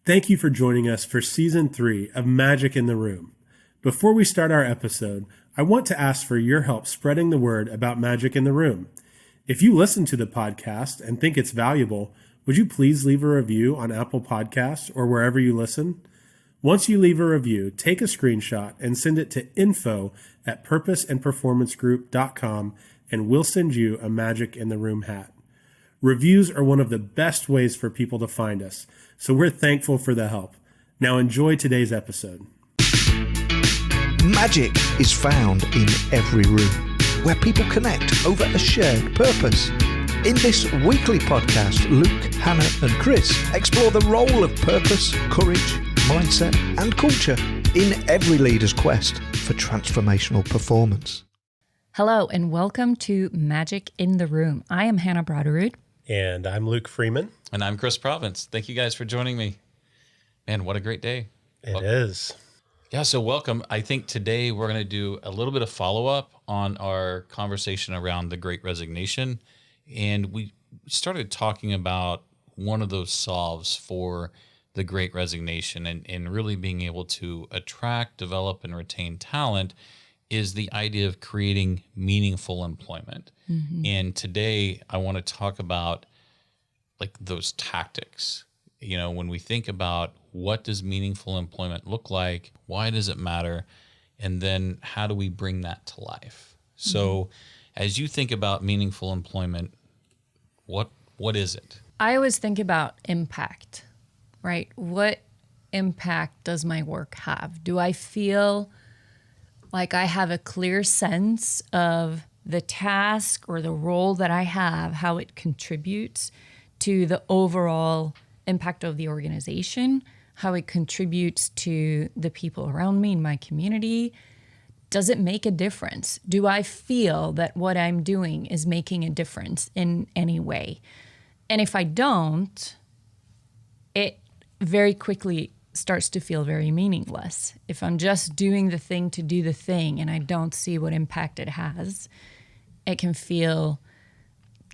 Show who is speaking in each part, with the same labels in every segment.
Speaker 1: Thank you for joining us for Season 3 of Magic in the Room. Before we start our episode, I want to ask for your help spreading the word about Magic in the Room. If you listen to the podcast and think it's valuable, would you please leave a review on Apple Podcasts or wherever you listen? Once you leave a review, take a screenshot and send it to info@purposeandperformancegroup.com and we'll send you a Magic in the Room hat. Reviews are one of the best ways for people to find us, so we're thankful for the help. Now enjoy today's episode.
Speaker 2: Magic is found in every room, where people connect over a shared purpose. In this weekly podcast, Luke, Hannah and Chris explore the role of purpose, courage, mindset and culture in every leader's quest for transformational performance.
Speaker 3: Hello and welcome to Magic in the Room. I am Hannah Broderud.
Speaker 1: And I'm Luke Freeman.
Speaker 4: And I'm Chris Province. Thank you guys for joining me. Man, what a great day.
Speaker 1: It is.
Speaker 4: Yeah, so welcome. I think today we're going to do a little bit of follow-up on our conversation around the Great Resignation. And we started talking about one of those solves for the Great Resignation and really being able to attract, develop, and retain talent is the idea of creating meaningful employment. Mm-hmm. And today I want to talk about like those tactics. You know, when we think about what does meaningful employment look like, why does it matter, and then how do we bring that to life? Mm-hmm. So as you think about meaningful employment, what is it?
Speaker 3: I always think about impact, right? What impact does my work have? Do I feel like I have a clear sense of the task or the role that I have, how it contributes to the overall impact of the organization, how it contributes to the people around me in my community? Does it make a difference? Do I feel that what I'm doing is making a difference in any way? And if I don't, it very quickly starts to feel very meaningless. If I'm just doing the thing to do the thing and I don't see what impact it has, it can feel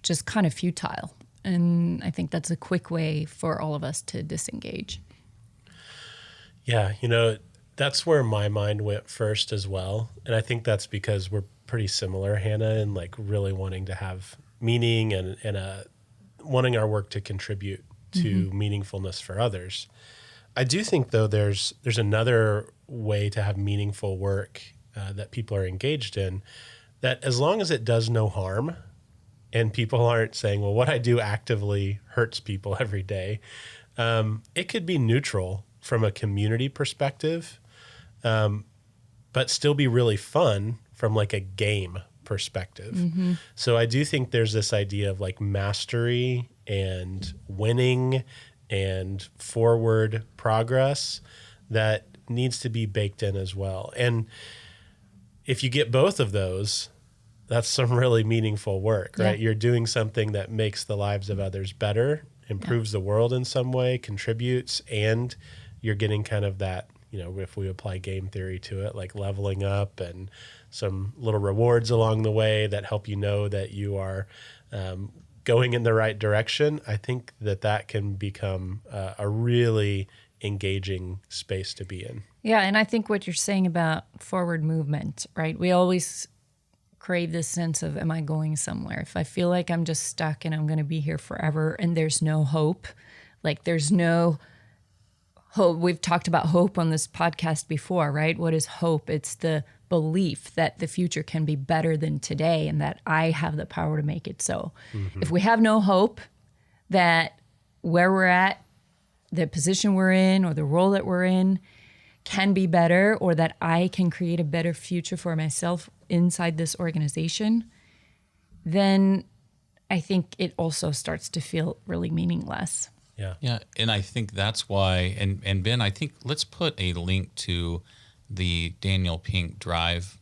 Speaker 3: just kind of futile. And I think that's a quick way for all of us to disengage.
Speaker 1: Yeah, that's where my mind went first as well. And I think that's because we're pretty similar, Hannah, in like really wanting to have meaning and wanting our work to contribute to meaningfulness for others. I do think, though, there's another way to have meaningful work that people are engaged in, that as long as it does no harm and people aren't saying, well, what I do actively hurts people every day, it could be neutral from a community perspective, but still be really fun from like a game perspective. Mm-hmm. So I do think there's this idea of like mastery and winning and forward progress that needs to be baked in as well. And if you get both of those, that's some really meaningful work, right? Yeah. You're doing something that makes the lives of others better, improves the world in some way, contributes, and you're getting kind of that, if we apply game theory to it, like leveling up and some little rewards along the way that help you know that you are going in the right direction. I think that can become a really engaging space to be in.
Speaker 3: Yeah, and I think what you're saying about forward movement, right? We always crave this sense of, am I going somewhere? If I feel like I'm just stuck and I'm going to be here forever and there's no hope, like there's no hope. We've talked about hope on this podcast before, right? What is hope? It's the belief that the future can be better than today and that I have the power to make it so. Mm-hmm. If we have no hope that where we're at, the position we're in or the role that we're in can be better, or that I can create a better future for myself inside this organization, then I think it also starts to feel really meaningless.
Speaker 4: Yeah. And I think that's why, and Ben, I think let's put a link to the Daniel Pink Drive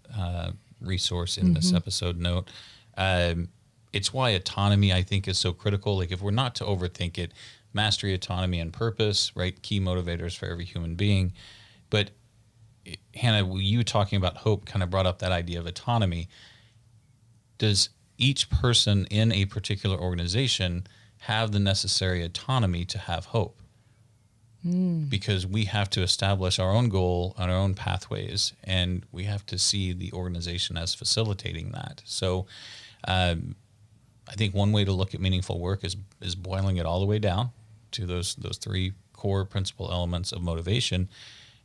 Speaker 4: resource in this episode note. It's why autonomy, I think, is so critical. Like if we're not to overthink it, mastery, autonomy, and purpose, right? Key motivators for every human being. But Hannah, you talking about hope kind of brought up that idea of autonomy. Does each person in a particular organization have the necessary autonomy to have hope? because we have to establish our own goal and our own pathways, and we have to see the organization as facilitating that. So I think one way to look at meaningful work is boiling it all the way down to those three core principal elements of motivation,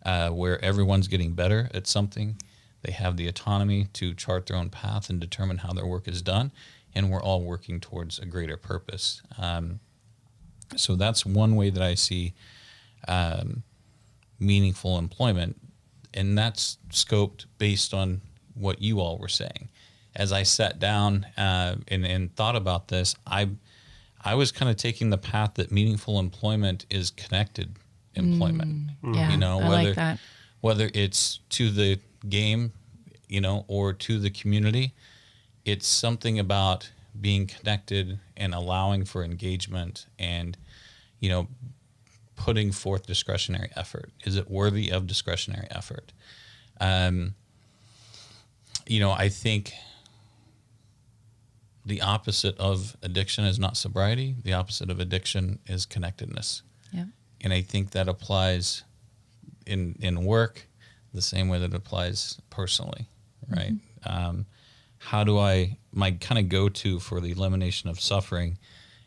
Speaker 4: where everyone's getting better at something. They have the autonomy to chart their own path and determine how their work is done, and we're all working towards a greater purpose. So that's one way that I see meaningful employment, and that's scoped based on what you all were saying. As I sat down and thought about this, I was kind of taking the path that meaningful employment is connected employment.
Speaker 3: Yeah,
Speaker 4: You know,
Speaker 3: I like that.
Speaker 4: whether it's to the game, you know, or to the community, it's something about being connected and allowing for engagement and, you know, putting forth discretionary effort. Is it worthy of discretionary effort? You know, I think the opposite of addiction is not sobriety. The opposite of addiction is connectedness.
Speaker 3: Yeah.
Speaker 4: And I think that applies in work the same way that it applies personally, right? How do my kind of go-to for the elimination of suffering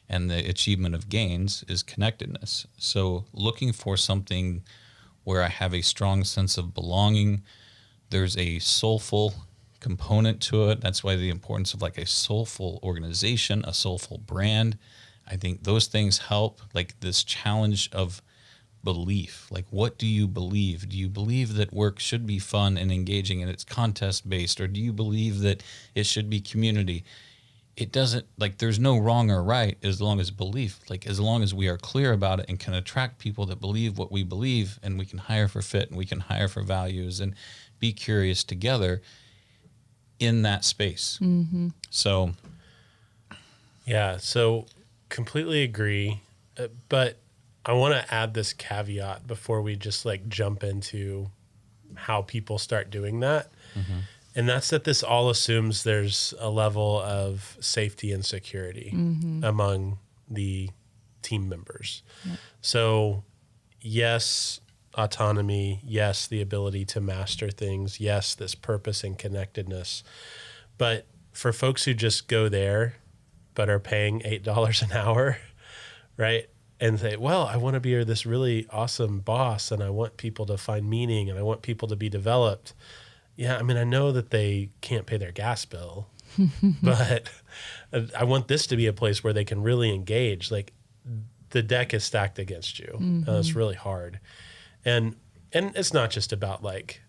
Speaker 4: and the achievement of gains is connectedness. So looking for something where I have a strong sense of belonging, there's a soulful component to it. That's why the importance of like a soulful organization, a soulful brand. I think those things help, like this challenge of belief. Like, what do you believe? Do you believe that work should be fun and engaging and it's contest based? Or do you believe that it should be community? It doesn't, like, there's no wrong or right as long as belief, like as long as we are clear about it and can attract people that believe what we believe, and we can hire for fit and we can hire for values and be curious together in that space. So,
Speaker 1: Yeah, so completely agree. But I want to add this caveat before we just like jump into how people start doing that. And that's that this all assumes there's a level of safety and security among the team members. So yes, autonomy. Yes, the ability to master things. Yes, this purpose and connectedness. But for folks who just go there but are paying $8 an hour, right? And say, well, I want to be this really awesome boss, and I want people to find meaning, and I want people to be developed. Yeah, I mean, I know that they can't pay their gas bill, but I want this to be a place where they can really engage. Like, the deck is stacked against you. It's really hard. And it's not just about like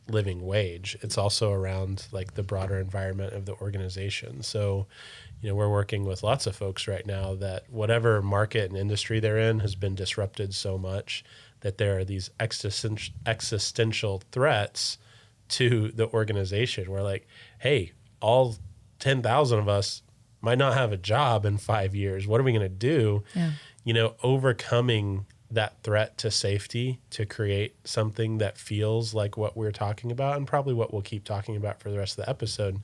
Speaker 1: living wage. It's also around like the broader environment of the organization. So, you know, we're working with lots of folks right now that whatever market and industry they're in has been disrupted so much that there are these existential threats to the organization. We're like, hey, all 10,000 of us might not have a job in 5 years. What are we going to do?
Speaker 3: Yeah.
Speaker 1: You know, overcoming that threat to safety to create something that feels like what we're talking about, and probably what we'll keep talking about for the rest of the episode,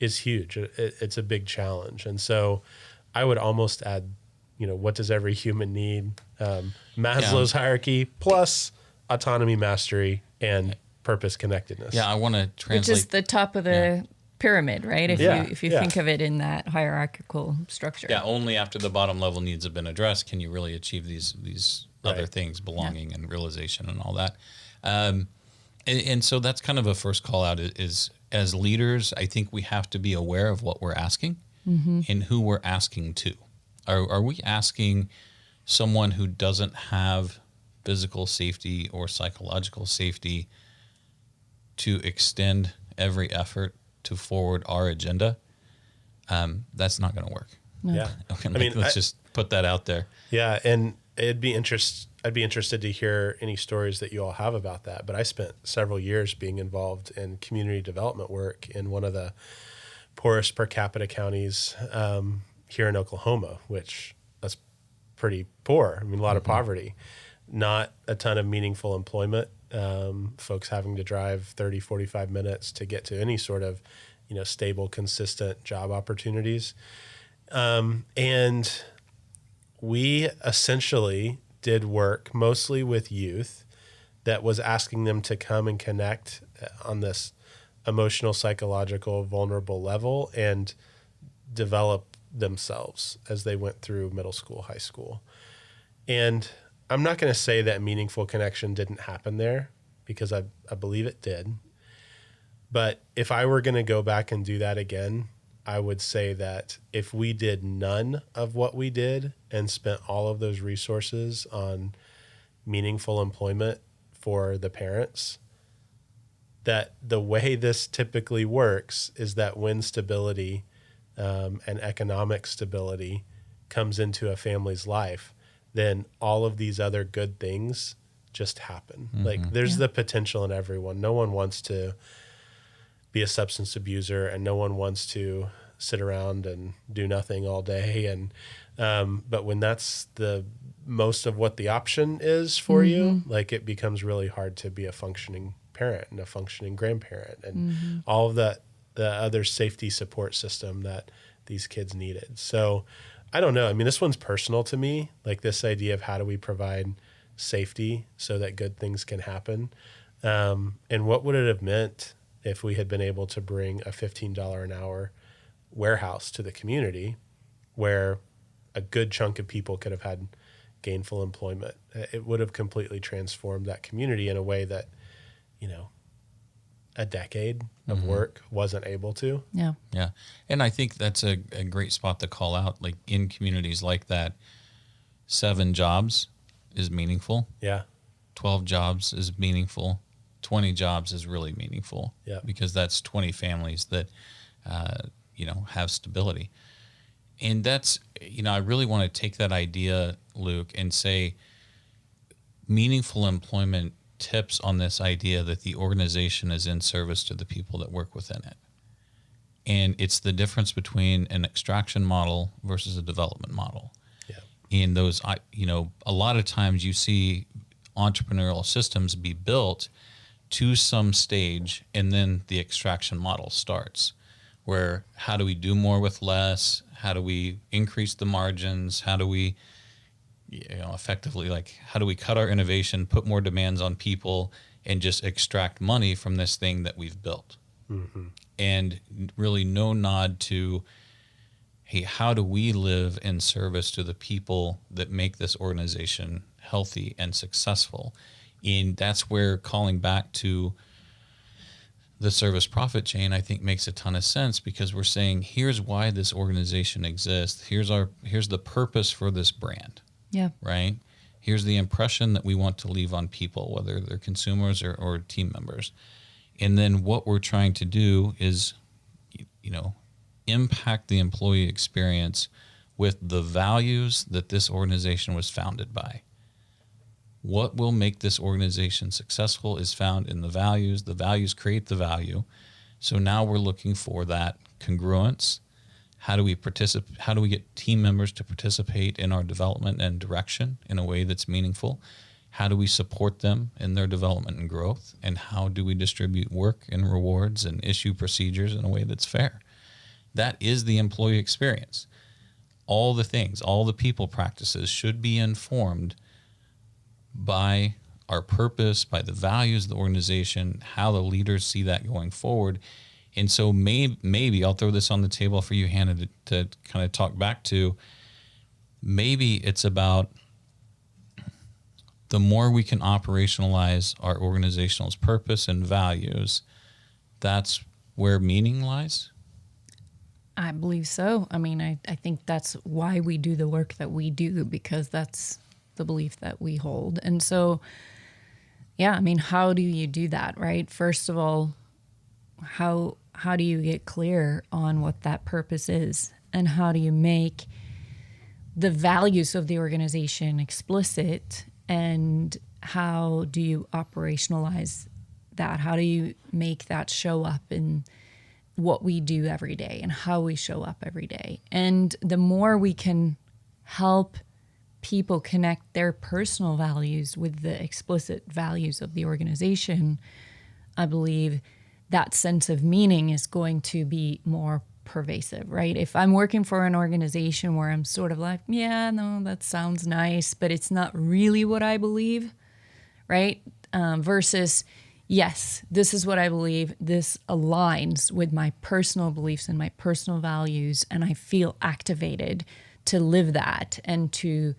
Speaker 1: is huge. It's a big challenge. And so I would almost add, you know, what does every human need? Maslow's hierarchy plus autonomy, mastery, and purpose connectedness.
Speaker 4: yeah, I want to translate.
Speaker 3: Which is the top of the pyramid, right? If you
Speaker 1: Yeah.
Speaker 3: think of it in that hierarchical structure.
Speaker 4: Yeah, only after the bottom level needs have been addressed can you really achieve these other
Speaker 1: Right.
Speaker 4: things, belonging and realization and all that. And so that's kind of a first call out is as leaders, I think we have to be aware of what we're asking and who we're asking to. Are we asking someone who doesn't have physical safety or psychological safety to extend every effort to forward our agenda? That's not going to work.
Speaker 1: Yeah.
Speaker 4: Okay,
Speaker 1: I mean,
Speaker 4: let's just put that out there.
Speaker 1: Yeah, and I'd be interested to hear any stories that you all have about that. But I spent several years being involved in community development work in one of the poorest per capita counties here in Oklahoma, which that's pretty poor. I mean, a lot of poverty, not a ton of meaningful employment. Folks having to drive 30, 45 minutes to get to any sort of, you know, stable, consistent job opportunities. And we essentially did work mostly with youth that was asking them to come and connect on this emotional, psychological, vulnerable level and develop themselves as they went through middle school, high school. And I'm not going to say that meaningful connection didn't happen there, because I believe it did. But if I were going to go back and do that again, I would say that if we did none of what we did and spent all of those resources on meaningful employment for the parents, that the way this typically works is that when stability and economic stability comes into a family's life, then all of these other good things just happen. Like there's the potential in everyone. No one wants to be a substance abuser, and no one wants to sit around and do nothing all day. And but when that's the most of what the option is for you, like it becomes really hard to be a functioning parent and a functioning grandparent and all of the other safety support system that these kids needed. So I don't know. I mean, this one's personal to me, like this idea of how do we provide safety so that good things can happen. And what would it have meant if we had been able to bring a $15 an hour warehouse to the community where a good chunk of people could have had gainful employment? It would have completely transformed that community in a way that, you know, a decade of work wasn't able to.
Speaker 3: Yeah.
Speaker 4: Yeah. And I think that's a great spot to call out. Like in communities like that, 7 jobs is meaningful.
Speaker 1: Yeah.
Speaker 4: 12 jobs is meaningful. 20 jobs is really meaningful.
Speaker 1: Yeah.
Speaker 4: Because that's 20 families that, have stability. And that's, I really want to take that idea, Luke, and say meaningful employment tips on this idea that the organization is in service to the people that work within it. And it's the difference between an extraction model versus a development model.
Speaker 1: Yeah.
Speaker 4: In those, a lot of times you see entrepreneurial systems be built to some stage, and then the extraction model starts, where how do we do more with less? How do we increase the margins? How do we effectively, like, how do we cut our innovation, put more demands on people, and just extract money from this thing that we've built? And really no nod to, hey, how do we live in service to the people that make this organization healthy and successful? And that's where calling back to the service profit chain, I think, makes a ton of sense, because we're saying, here's why this organization exists. Here's the purpose for this brand.
Speaker 3: Yeah.
Speaker 4: Right? Here's the impression that we want to leave on people, whether they're consumers or team members. And then what we're trying to do is, impact the employee experience with the values that this organization was founded by. What will make this organization successful is found in the values. The values create the value. So now we're looking for that congruence. How do we participate? How do we get team members to participate in our development and direction in a way that's meaningful? How do we support them in their development and growth? And how do we distribute work and rewards and issue procedures in a way that's fair? That is the employee experience. All the things, all the people practices should be informed by our purpose, by the values of the organization, how the leaders see that going forward. And so maybe I'll throw this on the table for you, Hannah, to kind of talk back to. Maybe it's about the more we can operationalize our organization's purpose and values, that's where meaning lies.
Speaker 3: I believe so. I mean, I think that's why we do the work that we do, because that's the belief that we hold. And so, yeah, I mean, how do you do that, right? First of all, how do you get clear on what that purpose is, and how do you make the values of the organization explicit, and how do you operationalize that? How do you make that show up in what we do every day and how we show up every day? And the more we can help people connect their personal values with the explicit values of the organization, I believe that sense of meaning is going to be more pervasive, right? If I'm working for an organization where I'm sort of like, yeah, no, that sounds nice, but it's not really what I believe, right? Versus, yes, this is what I believe. This aligns with my personal beliefs and my personal values, and I feel activated to live that and to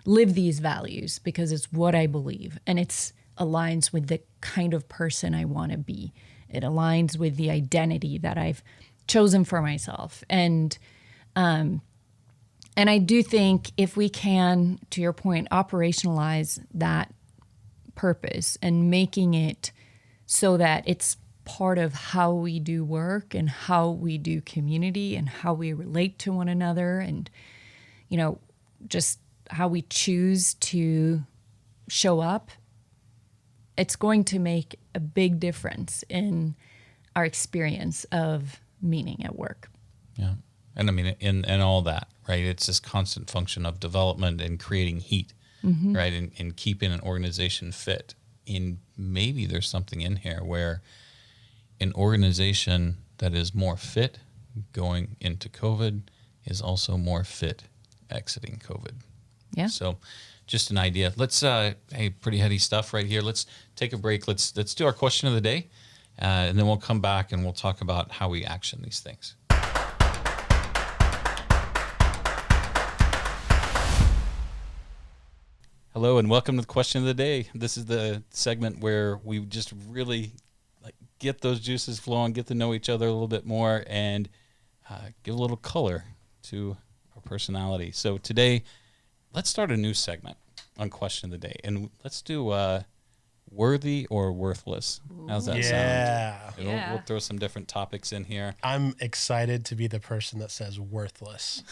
Speaker 3: live these values because it's what I believe, and it's aligns with the kind of person I want to be. It aligns with the identity that I've chosen for myself. And I do think if we can, to your point, operationalize that purpose and making it so that it's part of how we do work and how we do community and how we relate to one another and, you know, just how we choose to show up, it's going to make a big difference in our experience of meaning at work.
Speaker 4: Yeah. And I mean, in all that, right? It's this constant function of development and creating heat, right? And keeping an organization fit. And maybe there's something in here where an organization that is more fit going into COVID is also more fit exiting COVID.
Speaker 3: Yeah.
Speaker 4: So just an idea. Let's, hey, pretty heady stuff right here. Let's take a break. Let's do our question of the day. And then we'll come back and we'll talk about how we action these things. Hello and welcome to the question of the day. This is the segment where we just really get those juices flowing, get to know each other a little bit more, and give a little color to our personality. So today, let's start a new segment on question of the day, and let's do worthy or worthless. How's that sound?
Speaker 3: Yeah.
Speaker 4: We'll throw some different topics in here.
Speaker 1: I'm excited to be the person that says worthless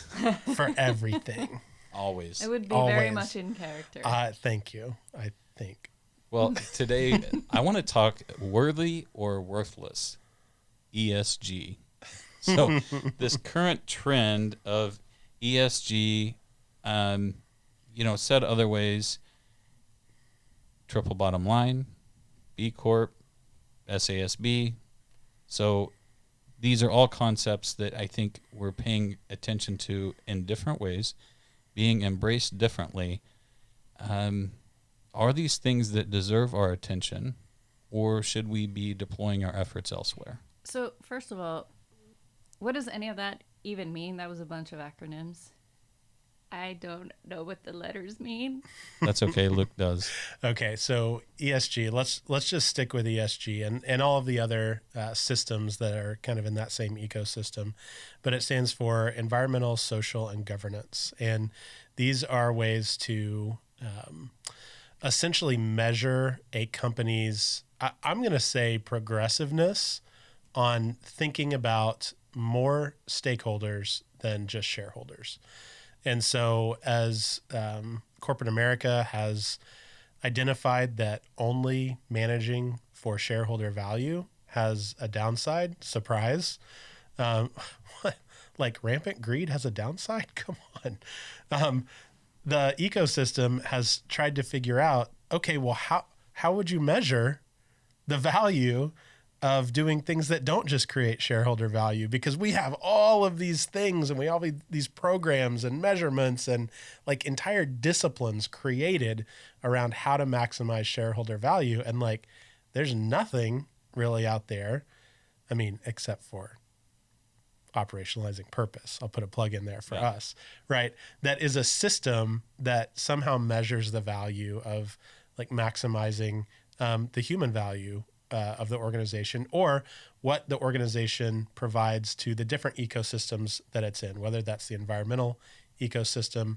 Speaker 1: for everything.
Speaker 4: Always.
Speaker 3: It would be
Speaker 1: Always.
Speaker 3: very much in character.
Speaker 1: Thank you, I think.
Speaker 4: Well, today I want to talk worthy or worthless, ESG. So this current trend of ESG, said other ways, triple bottom line, B Corp, SASB. So these are all concepts that I think we're paying attention to in different ways, being embraced differently. Are these things that deserve our attention, or should we be deploying our efforts elsewhere?
Speaker 3: So, first of all, what does any of that even mean? That was a bunch of acronyms. I don't know what the letters mean.
Speaker 4: That's okay. Luke does.
Speaker 1: Okay, so ESG. Let's just stick with ESG and all of the other systems that are kind of in that same ecosystem, but it stands for environmental, social, and governance. And these are ways to essentially measure a company's, I'm going to say, progressiveness on thinking about more stakeholders than just shareholders. And so as corporate America has identified that only managing for shareholder value has a downside, surprise, like rampant greed has a downside? Come on. The ecosystem has tried to figure out, okay, well, how would you measure the value of doing things that don't just create shareholder value? Because we have all of these things and we all have these programs and measurements and like entire disciplines created around how to maximize shareholder value. And like, there's nothing really out there, I mean, except for operationalizing purpose. I'll put a plug in there for us, right? That is a system that somehow measures the value of like maximizing the human value of the organization, or what the organization provides to the different ecosystems that it's in, whether that's the environmental ecosystem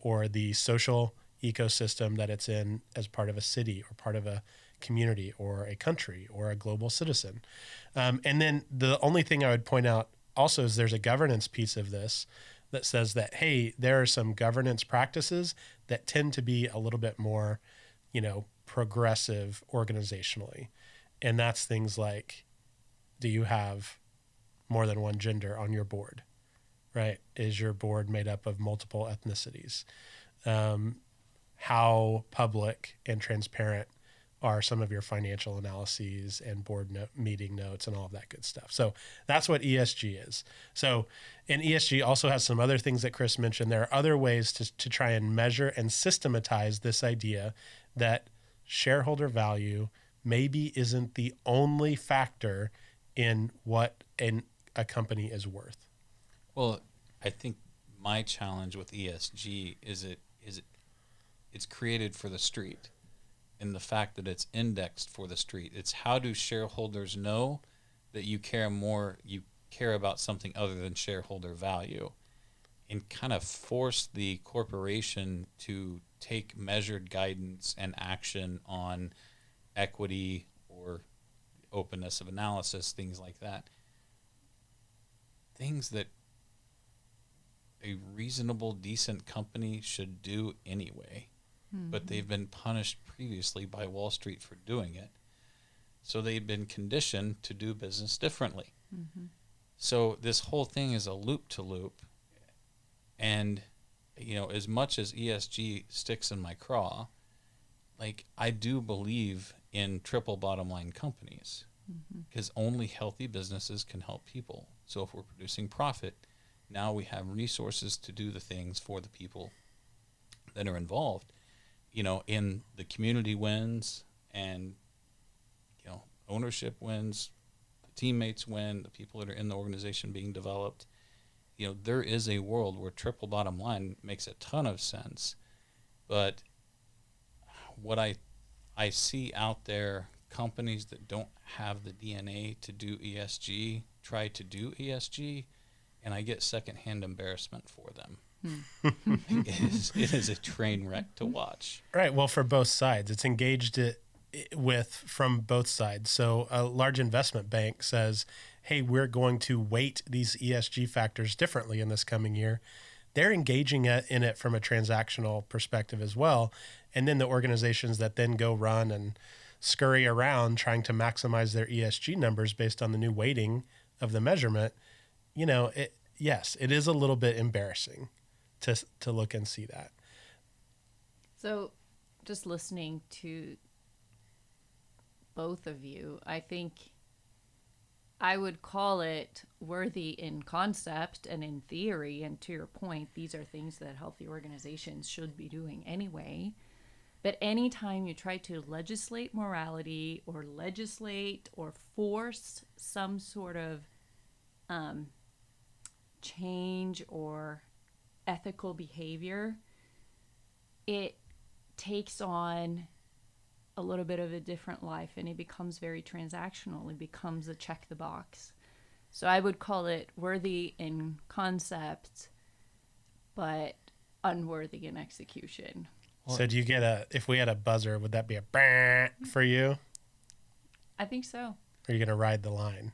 Speaker 1: or the social ecosystem that it's in as part of a city or part of a community or a country or a global citizen. And then the only thing I would point out also is there's a governance piece of this that says that, hey, there are some governance practices that tend to be a little bit more, progressive organizationally. And that's things like, do you have more than one gender on your board, right? Is your board made up of multiple ethnicities? How public and transparent are some of your financial analyses and meeting notes and all of that good stuff. So that's what ESG is. So, and ESG also has some other things that Chris mentioned. There are other ways to try and measure and systematize this idea that shareholder value maybe isn't the only factor in what a company is worth.
Speaker 4: Well, I think my challenge with ESG is it's created for the street, and the fact that it's indexed for the street. It's how do shareholders know that you care about something other than shareholder value, and kind of force the corporation to take measured guidance and action on equity or openness of analysis, things like that. Things that a reasonable, decent company should do anyway, but they've been punished previously by Wall Street for doing it. So they've been conditioned to do business differently. Mm-hmm. So this whole thing is a loop to loop. And, as much as ESG sticks in my craw, like, I do believe in triple bottom line companies, because only healthy businesses can help people. So if we're producing profit, now we have resources to do the things for the people that are involved. In the community wins, and ownership wins, the teammates win, the people that are in the organization being developed. There is a world where triple bottom line makes a ton of sense. But what I see out there, companies that don't have the DNA to do ESG try to do ESG, and I get secondhand embarrassment for them. It is a train wreck to watch.
Speaker 1: Right. Well, for both sides, it's engaged from both sides. So a large investment bank says, hey, we're going to weight these ESG factors differently in this coming year. They're engaging in it from a transactional perspective as well. And then the organizations that then go run and scurry around trying to maximize their ESG numbers based on the new weighting of the measurement, yes, it is a little bit embarrassing to look and see that.
Speaker 3: So just listening to both of you, I think I would call it worthy in concept and in theory. And to your point, these are things that healthy organizations should be doing anyway. But anytime you try to legislate morality or legislate or force some sort of change or ethical behavior, it takes on a little bit of a different life, and it becomes very transactional. It becomes a check the box. So I would call it worthy in concept, but unworthy in execution.
Speaker 1: So do you get if we had a buzzer, would that be a bah for you?
Speaker 3: I think so.
Speaker 1: Or are you going to ride the line?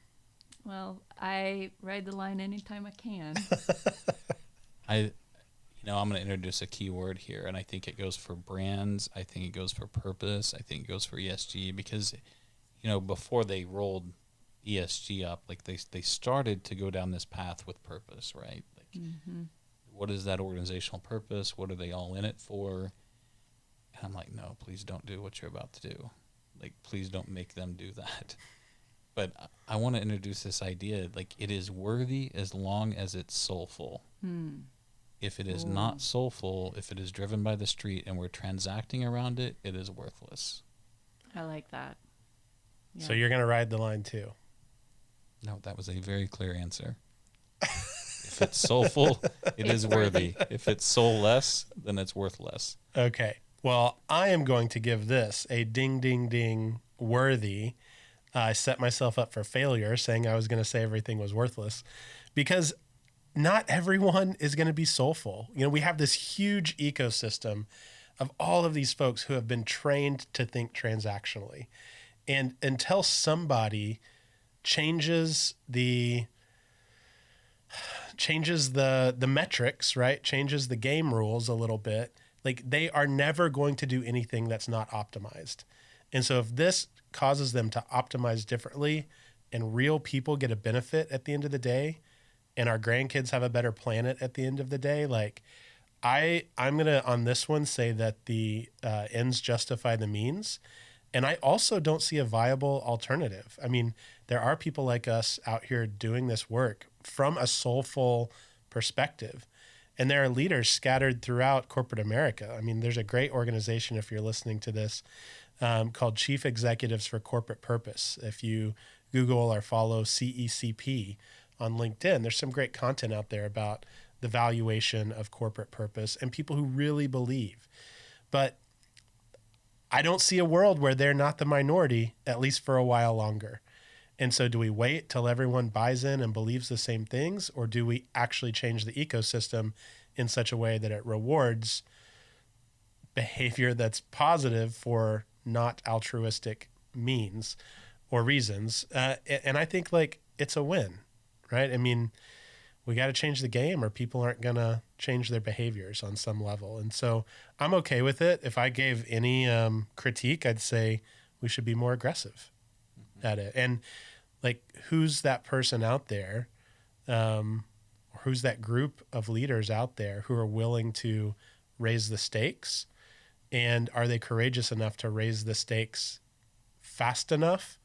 Speaker 3: Well, I ride the line anytime I can.
Speaker 4: I'm going to introduce a key word here, and I think it goes for brands. I think it goes for purpose. I think it goes for ESG, because, before they rolled ESG up, like they started to go down this path with purpose, right? Like, what is that organizational purpose? What are they all in it for? And I'm like, no, please don't do what you're about to do. Like, please don't make them do that. But I want to introduce this idea, like, it is worthy as long as it's soulful. If it is not soulful, if it is driven by the street and we're transacting around it, it is worthless.
Speaker 3: I like that. Yeah.
Speaker 1: So you're going to ride the line too?
Speaker 4: No, that was a very clear answer. If it's soulful, it is worthy. If it's soulless, then it's worthless.
Speaker 1: Okay. Well, I am going to give this a ding, ding, ding worthy. I set myself up for failure saying I was going to say everything was worthless, because not everyone is going to be soulful. We have this huge ecosystem of all of these folks who have been trained to think transactionally. And until somebody changes the metrics, right? Changes the game rules a little bit, like, they are never going to do anything that's not optimized. And so if this causes them to optimize differently and real people get a benefit at the end of the day, and our grandkids have a better planet at the end of the day, like, I'm going to, on this one, say that the ends justify the means. And I also don't see a viable alternative. I mean, there are people like us out here doing this work from a soulful perspective. And there are leaders scattered throughout corporate America. I mean, there's a great organization, if you're listening to this, called Chief Executives for Corporate Purpose. If you Google or follow CECP on LinkedIn, there's some great content out there about the valuation of corporate purpose and people who really believe. But I don't see a world where they're not the minority, at least for a while longer. And so do we wait till everyone buys in and believes the same things, or do we actually change the ecosystem in such a way that it rewards behavior that's positive for not altruistic means or reasons? And I think like it's a win, right? I mean, we got to change the game or people aren't going to change their behaviors on some level. And so I'm okay with it. If I gave any critique, I'd say we should be more aggressive at it. And like, who's that person out there, or who's that group of leaders out there who are willing to raise the stakes? And are they courageous enough to raise the stakes fast enough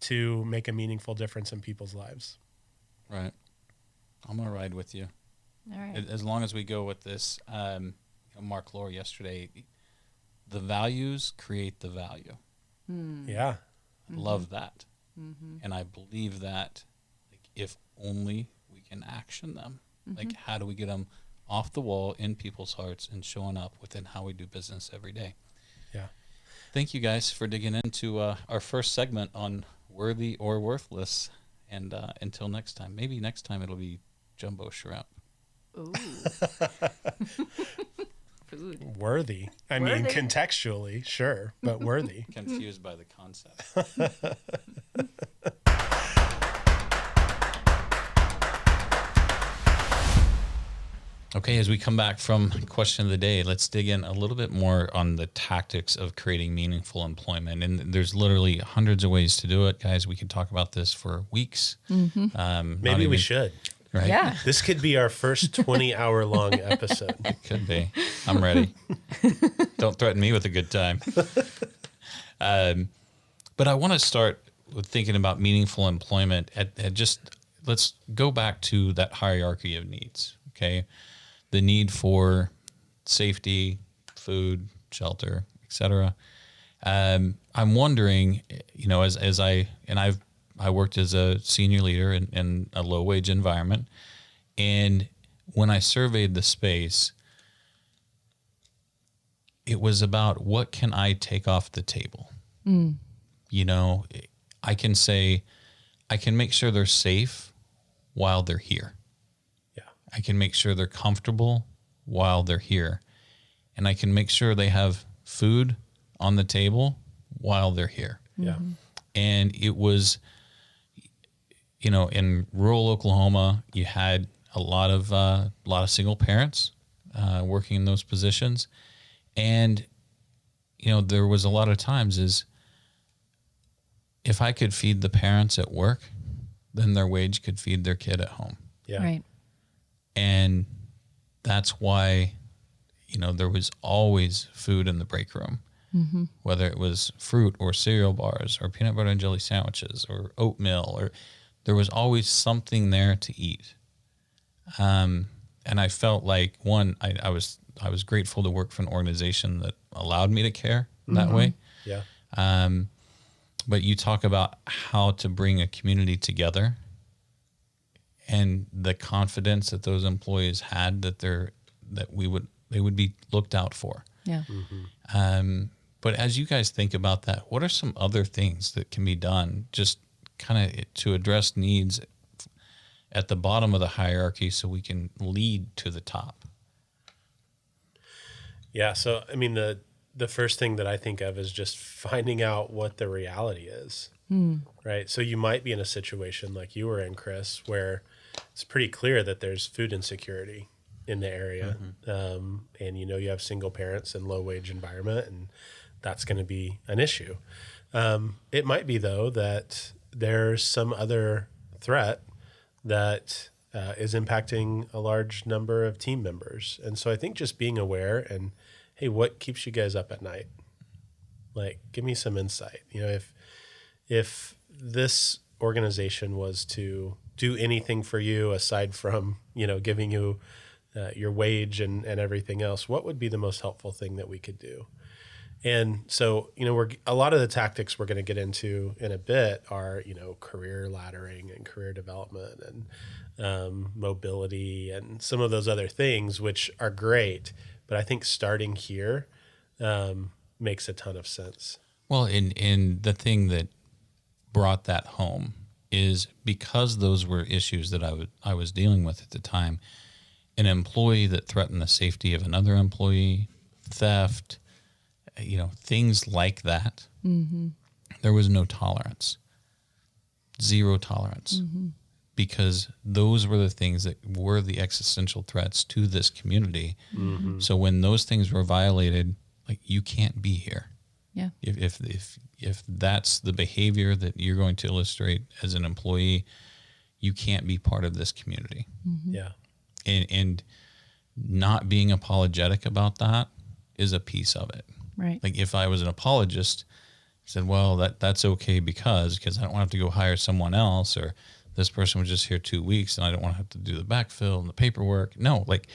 Speaker 1: to make a meaningful difference in people's lives?
Speaker 4: Right. I'm going to ride with you.
Speaker 3: All right.
Speaker 4: As long as we go with this, Mark Lohr yesterday, the values create the value.
Speaker 1: Yeah.
Speaker 4: I love that. And I believe that, like, if only we can action them, like, how do we get them off the wall in people's hearts and showing up within how we do business every day?
Speaker 1: Yeah.
Speaker 4: Thank you guys for digging into our first segment on worthy or worthless. And until next time, maybe next time it'll be jumbo shrimp.
Speaker 3: Ooh. Food.
Speaker 1: Worthy. I mean,
Speaker 3: Worthy.
Speaker 1: contextually, sure, but worthy.
Speaker 4: Confused by the concept. Okay, as we come back from question of the day, let's dig in a little bit more on the tactics of creating meaningful employment. And there's literally hundreds of ways to do it, guys. We could talk about this for weeks.
Speaker 1: Maybe we should.
Speaker 4: Right?
Speaker 3: Yeah.
Speaker 1: This could be our first 20-hour long episode.
Speaker 4: Could be. I'm ready. Don't threaten me with a good time. But I want to start with thinking about meaningful employment at just, let's go back to that hierarchy of needs, okay? The need for safety, food, shelter, etc. I'm wondering, as I worked as a senior leader in a low wage environment, and when I surveyed the space, it was about what can I take off the table. I can say, I can make sure they're safe while they're here.
Speaker 1: Yeah.
Speaker 4: I can make sure they're comfortable while they're here. And I can make sure they have food on the table while they're here.
Speaker 1: Yeah.
Speaker 4: And it was, in rural Oklahoma, you had a lot of single parents working in those positions. And, there was a lot of times is, if I could feed the parents at work, then their wage could feed their kid at home.
Speaker 1: Yeah.
Speaker 3: Right.
Speaker 4: And that's why, there was always food in the break room, whether it was fruit or cereal bars or peanut butter and jelly sandwiches or oatmeal, or there was always something there to eat. And I felt like, one, I was grateful to work for an organization that allowed me to care that way.
Speaker 1: Yeah.
Speaker 4: But you talk about how to bring a community together and the confidence that those employees had that they would be looked out for.
Speaker 3: Yeah.
Speaker 4: But as you guys think about that, what are some other things that can be done just kind of to address needs at the bottom of the hierarchy so we can lead to the top?
Speaker 1: Yeah. So, I mean, the first thing that I think of is just finding out what the reality is, right? So you might be in a situation like you were in, Chris, where it's pretty clear that there's food insecurity in the area. And, you have single parents in low wage environment, and that's going to be an issue. It might be, though, that there's some other threat that is impacting a large number of team members. And so I think just being aware and, hey, what keeps you guys up at night? Like, give me some insight. If this organization was to do anything for you aside from, giving you your wage and everything else, what would be the most helpful thing that we could do? And so, a lot of the tactics we're going to get into in a bit are, career laddering and career development and mobility and some of those other things, which are great. But I think starting here makes a ton of sense.
Speaker 4: Well, in the thing that brought that home is because those were issues that I was dealing with at the time. An employee that threatened the safety of another employee, theft, things like that. Mm-hmm. There was no tolerance, zero tolerance, because those were the things that were the existential threats to this community. Mm-hmm. So when those things were violated, like, you can't be here.
Speaker 3: Yeah.
Speaker 4: If that's the behavior that you're going to illustrate as an employee, you can't be part of this community.
Speaker 3: Mm-hmm.
Speaker 1: Yeah.
Speaker 4: And not being apologetic about that is a piece of it.
Speaker 3: Right.
Speaker 4: Like, if I was an apologist, I said, well, that's okay because I don't want to have to go hire someone else, or this person was just here 2 weeks and I don't want to have to do the backfill and the paperwork. No, like,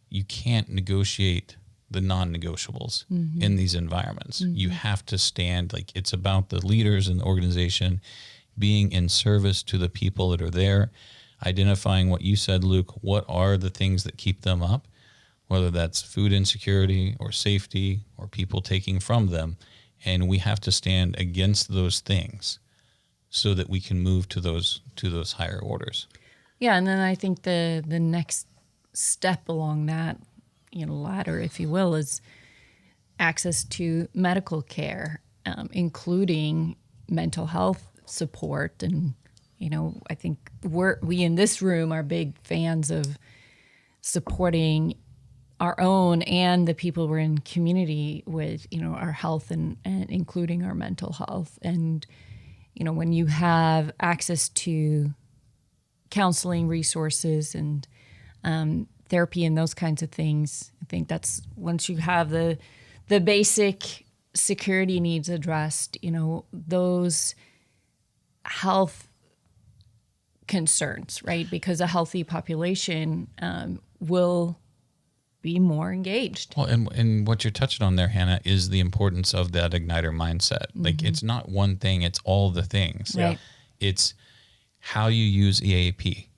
Speaker 4: you can't negotiate the non-negotiables in these environments. You have to stand, like, it's about the leaders in the organization being in service to the people that are there, identifying what you said, Luke, what are the things that keep them up, whether that's food insecurity or safety or people taking from them. And we have to stand against those things so that we can move to those higher orders.
Speaker 3: Yeah, and then I think the next step along that, ladder, if you will, is access to medical care, including mental health support. And, I think we in this room are big fans of supporting our own and the people we're in community with, our health and including our mental health. And, when you have access to counseling resources and therapy and those kinds of things, I think that's, once you have the basic security needs addressed, those health concerns, right? Because a healthy population will be more engaged.
Speaker 4: Well, and what you're touching on there, Hannah, is the importance of that igniter mindset. Like, it's not one thing, it's all the things.
Speaker 3: Right.
Speaker 4: It's how you use EAP.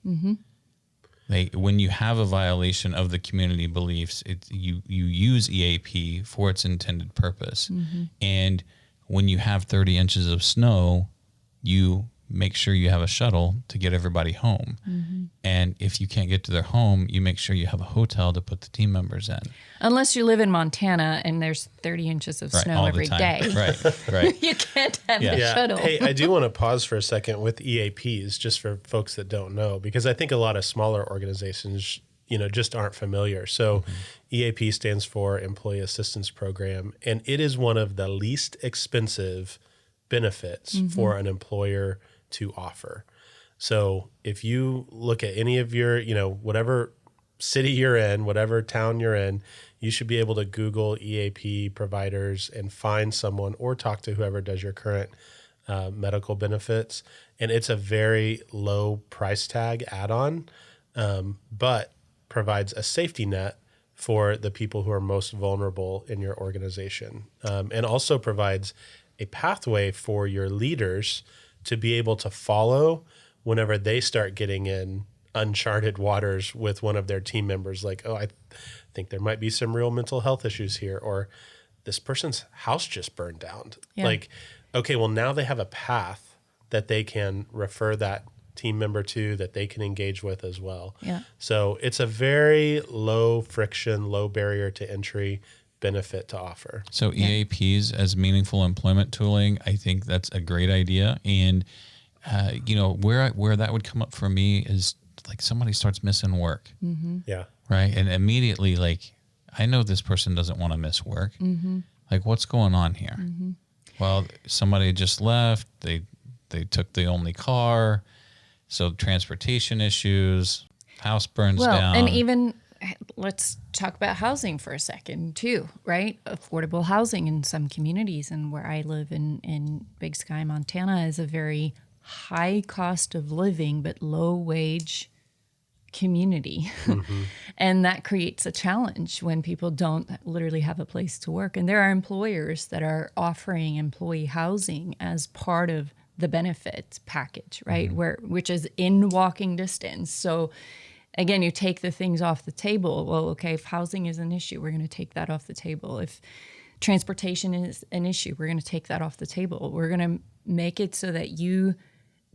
Speaker 4: Like, when you have a violation of the community beliefs, you use EAP for its intended purpose. And when you have 30 inches of snow, you make sure you have a shuttle to get everybody home. And if you can't get to their home, you make sure you have a hotel to put the team members in.
Speaker 3: Unless you live in Montana and there's 30 inches of snow every day.
Speaker 4: Right.
Speaker 3: You can't have a shuttle.
Speaker 1: Hey, I do want to pause for a second with EAPs, just for folks that don't know, because I think a lot of smaller organizations, just aren't familiar. So EAP stands for Employee Assistance Program, and it is one of the least expensive benefits for an employer to offer. So if you look at any of your, whatever city you're in, whatever town you're in, you should be able to Google EAP providers and find someone or talk to whoever does your current medical benefits. And it's a very low price tag add-on, but provides a safety net for the people who are most vulnerable in your organization, and also provides a pathway for your leaders to be able to follow whenever they start getting in uncharted waters with one of their team members. Like, oh, I think there might be some real mental health issues here, or this person's house just burned down.
Speaker 3: Yeah.
Speaker 1: Like, okay, well, now they have a path that they can refer that team member to, that they can engage with as well.
Speaker 3: Yeah.
Speaker 1: So it's a very low friction, low barrier to entry benefit to offer.
Speaker 4: So EAPs as meaningful employment tooling, I think that's a great idea. And where that would come up for me is, like, somebody starts missing work.
Speaker 1: Yeah.
Speaker 4: Right. And immediately, like, I know this person doesn't want to miss work. Like, what's going on here? Well, somebody just left. They took the only car. So transportation issues, house burns down.
Speaker 3: And even let's talk about housing for a second too, right? Affordable housing in some communities, and where I live in Big Sky, Montana, is a very high cost of living but low wage community. And that creates a challenge when people don't literally have a place to work. And there are employers that are offering employee housing as part of the benefits package, right? Which is in walking distance. So again, you take the things off the table. Well, okay, if housing is an issue, we're going to take that off the table. If transportation is an issue, we're going to take that off the table. We're going to make it so that you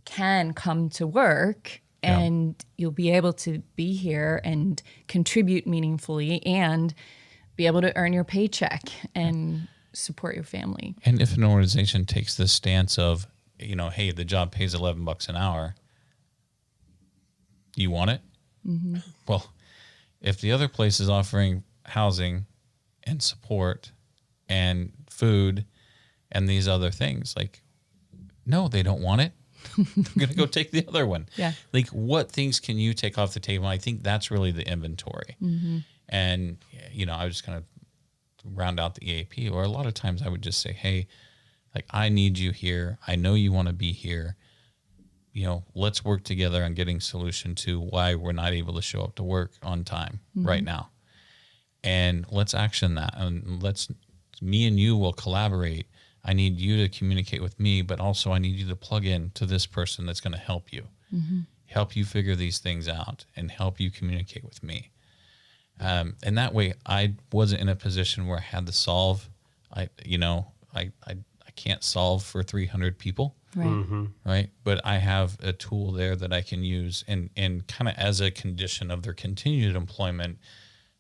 Speaker 3: can come to work and you'll be able to be here and contribute meaningfully and be able to earn your paycheck and support your family.
Speaker 4: And if an organization takes this stance of, hey, the job pays $11 an hour, you want it? Well, if the other place is offering housing and support and food and these other things, like, no, they don't want it. They're going to go take the other one.
Speaker 3: Yeah.
Speaker 4: Like, what things can you take off the table? I think that's really the inventory. And, I was kind of round out the EAP, or a lot of times I would just say, hey, like, I need you here. I know you want to be here. Let's work together on getting solution to why we're not able to show up to work on time right now. And let's action that. And me and you will collaborate. I need you to communicate with me, but also I need you to plug in to this person that's going to help you, help you figure these things out and help you communicate with me. And that way I wasn't in a position where I had to solve. I can't solve for 300 people.
Speaker 3: Right.
Speaker 4: Right. But I have a tool there that I can use and kind of as a condition of their continued employment,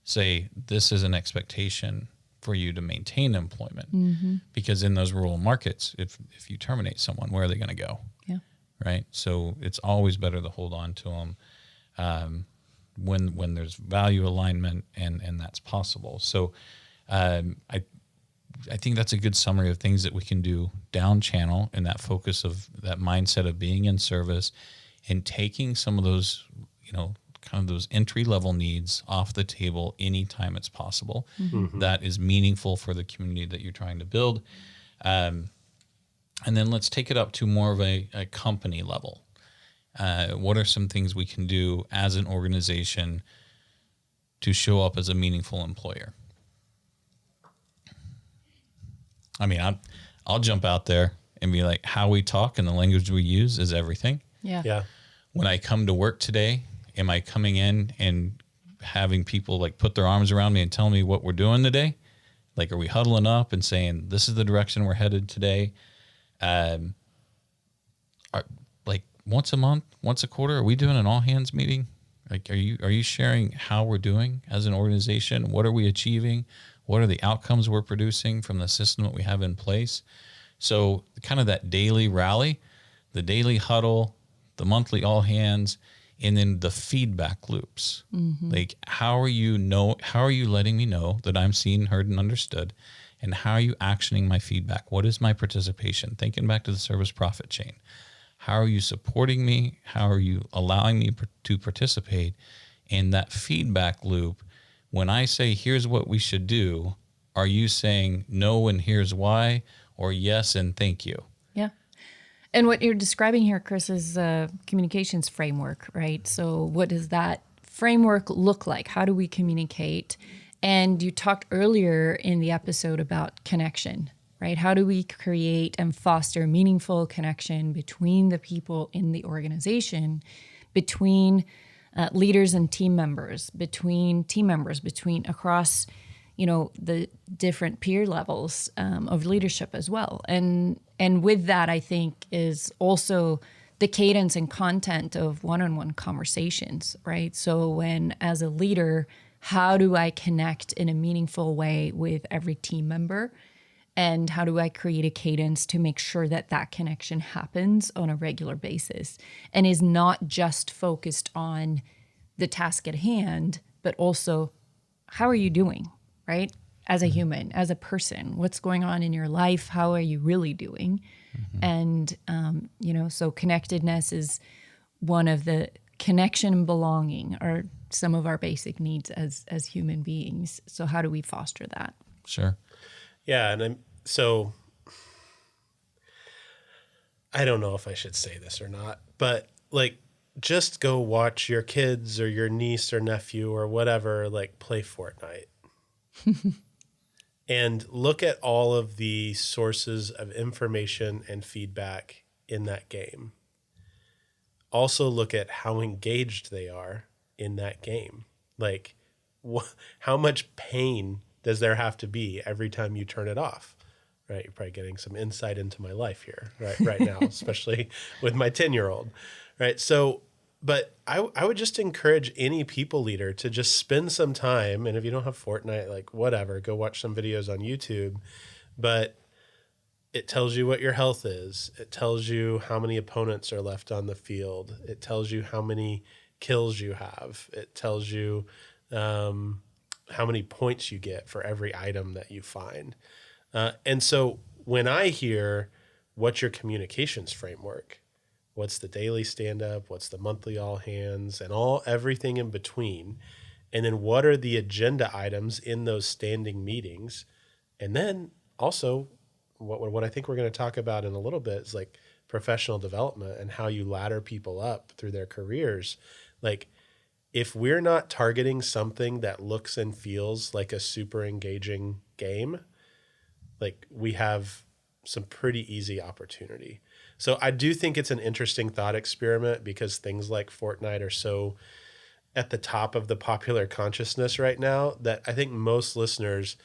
Speaker 4: say, this is an expectation for you to maintain employment. Because in those rural markets, if you terminate someone, where are they going to go?
Speaker 3: Yeah. Right.
Speaker 4: So it's always better to hold on to them when there's value alignment and that's possible. So I think that's a good summary of things that we can do down channel, and that focus of that mindset of being in service and taking some of those, kind of those entry level needs off the table anytime it's possible. That is meaningful for the community that you're trying to build. And then let's take it up to more of a company level. What are some things we can do as an organization to show up as a meaningful employer? I mean, I'll jump out there and be like, how we talk and the language we use is everything.
Speaker 3: Yeah.
Speaker 4: When I come to work today, am I coming in and having people like put their arms around me and tell me what we're doing today? Like, are we huddling up and saying, this is the direction we're headed today? Like once a month, once a quarter, are we doing an all hands meeting? Like, are you sharing how we're doing as an organization? What are we achieving? What are the outcomes we're producing from the system that we have in place? So kind of that daily rally, the daily huddle, the monthly all hands, and then the feedback loops. Like, how are you letting me know that I'm seen, heard, and understood? And how are you actioning my feedback? What is my participation? Thinking back to the service profit chain. How are you supporting me? How are you allowing me to participate in that feedback loop? When I say, here's what we should do, are you saying no and here's why, or yes and thank you?
Speaker 3: Yeah. And what you're describing here, Chris, is a communications framework, right? So what does that framework look like? How do we communicate? And you talked earlier in the episode about connection, right? How do we create and foster meaningful connection between the people in the organization, between leaders and team members, between across, the different peer levels of leadership as well. And with that, I think is also the cadence and content of one-on-one conversations, right? So when, as a leader, how do I connect in a meaningful way with every team member? And how do I create a cadence to make sure that that connection happens on a regular basis and is not just focused on the task at hand, but also how are you doing, right? As a human, as a person, what's going on in your life? How are you really doing? And, so connectedness is one of the connection and belonging are some of our basic needs as human beings. So how do we foster that?
Speaker 4: Sure.
Speaker 1: Yeah. And so I don't know if I should say this or not, but like, just go watch your kids or your niece or nephew or whatever, like play Fortnite and look at all of the sources of information and feedback in that game. Also look at how engaged they are in that game. Like how much pain does there have to be every time you turn it off? Right. You're probably getting some insight into my life here right now, especially with my 10-year-old. Right. So, but I would just encourage any people leader to just spend some time. And if you don't have Fortnite, like whatever, go watch some videos on YouTube. But it tells you what your health is. It tells you how many opponents are left on the field. It tells you how many kills you have. It tells you how many points you get for every item that you find. And so when I hear what's your communications framework, what's the daily stand-up, what's the monthly all hands, and everything in between, and then what are the agenda items in those standing meetings, and then also what I think we're going to talk about in a little bit is like professional development and how you ladder people up through their careers. Like if we're not targeting something that looks and feels like a super engaging game, like we have some pretty easy opportunity. So I do think it's an interesting thought experiment because things like Fortnite are so at the top of the popular consciousness right now that I think most listeners